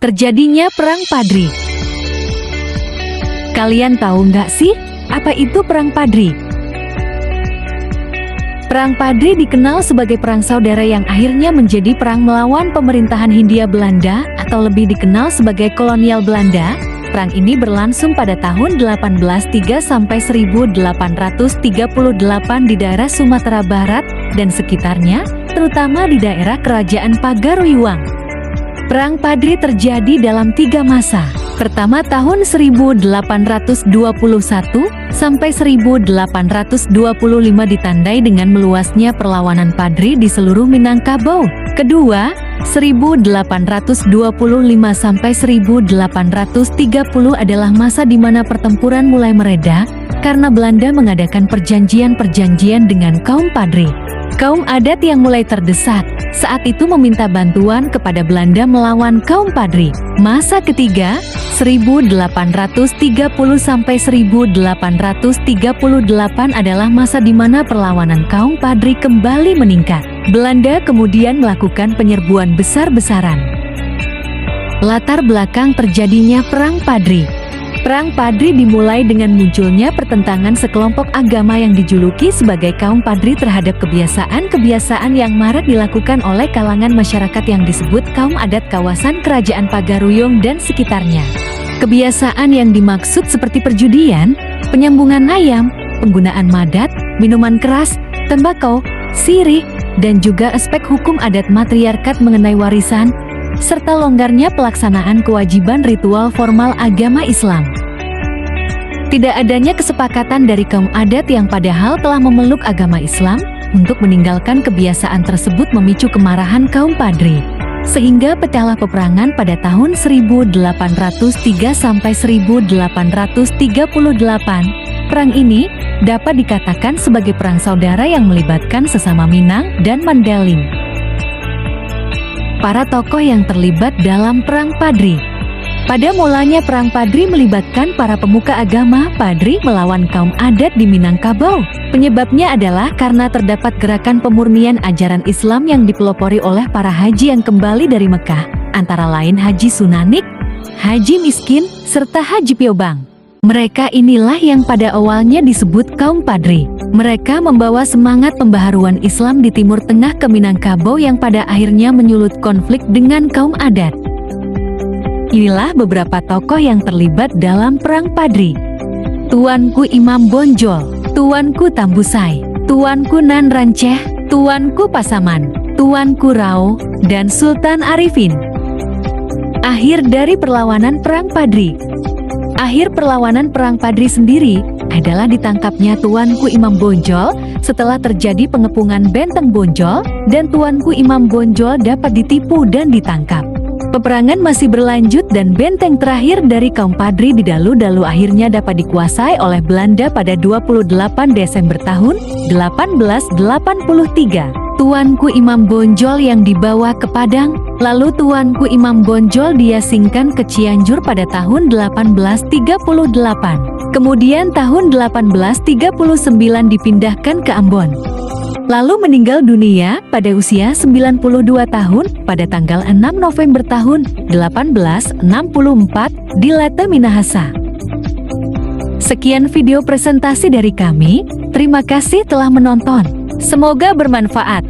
Terjadinya Perang Padri. Kalian tahu nggak sih, apa itu Perang Padri? Perang Padri dikenal sebagai perang saudara yang akhirnya menjadi perang melawan pemerintahan Hindia Belanda atau lebih dikenal sebagai kolonial Belanda. Perang ini berlangsung pada tahun 1803 sampai 1838 di daerah Sumatera Barat dan sekitarnya, terutama di daerah Kerajaan Pagaruyuang. Perang Padri terjadi dalam 3 masa. Pertama tahun 1821 sampai 1825 ditandai dengan meluasnya perlawanan Padri di seluruh Minangkabau. Kedua, 1825 sampai 1830 adalah masa di mana pertempuran mulai mereda karena Belanda mengadakan perjanjian-perjanjian dengan kaum Padri. Kaum adat yang mulai terdesak saat itu meminta bantuan kepada Belanda melawan kaum Padri. Masa ketiga, 1830 sampai 1838 adalah masa di mana perlawanan kaum Padri kembali meningkat. Belanda kemudian melakukan penyerbuan besar-besaran. Latar belakang terjadinya Perang Padri. Perang Padri dimulai dengan munculnya pertentangan sekelompok agama yang dijuluki sebagai kaum Padri terhadap kebiasaan-kebiasaan yang marak dilakukan oleh kalangan masyarakat yang disebut kaum adat kawasan Kerajaan Pagaruyung dan sekitarnya. Kebiasaan yang dimaksud seperti perjudian, penyambungan ayam, penggunaan madat, minuman keras, tembakau, sirih, dan juga aspek hukum adat matriarkat mengenai warisan, serta longgarnya pelaksanaan kewajiban ritual formal agama Islam. Tidak adanya kesepakatan dari kaum adat yang padahal telah memeluk agama Islam untuk meninggalkan kebiasaan tersebut memicu kemarahan kaum Padri. Sehingga pecahlah peperangan pada tahun 1803 sampai 1838. Perang ini dapat dikatakan sebagai perang saudara yang melibatkan sesama Minang dan Mandailing. Para tokoh yang terlibat dalam Perang Padri. Pada mulanya Perang Padri melibatkan para pemuka agama Padri melawan kaum adat di Minangkabau. Penyebabnya adalah karena terdapat gerakan pemurnian ajaran Islam yang dipelopori oleh para haji yang kembali dari Mekah, antara lain Haji Sunanik, Haji Miskin, serta Haji Piobang. Mereka inilah yang pada awalnya disebut kaum Padri. Mereka membawa semangat pembaharuan Islam di Timur Tengah ke Minangkabau yang pada akhirnya menyulut konflik dengan kaum adat. Inilah beberapa tokoh yang terlibat dalam Perang Padri. Tuanku Imam Bonjol, Tuanku Tambusai, Tuanku Nan Ranceh, Tuanku Pasaman, Tuanku Rao, dan Sultan Arifin. Akhir dari perlawanan Perang Padri. Akhir perlawanan Perang Padri sendiri adalah ditangkapnya Tuanku Imam Bonjol setelah terjadi pengepungan Benteng Bonjol dan Tuanku Imam Bonjol dapat ditipu dan ditangkap. Peperangan masih berlanjut dan benteng terakhir dari kaum Padri di Dalu-Dalu akhirnya dapat dikuasai oleh Belanda pada 28 Desember tahun 1883. Tuanku Imam Bonjol yang dibawa ke Padang, lalu Tuanku Imam Bonjol diasingkan ke Cianjur pada tahun 1838. Kemudian tahun 1839 dipindahkan ke Ambon. Lalu meninggal dunia pada usia 92 tahun pada tanggal 6 November tahun 1864 di Lete Minahasa. Sekian video presentasi dari kami, terima kasih telah menonton. Semoga bermanfaat.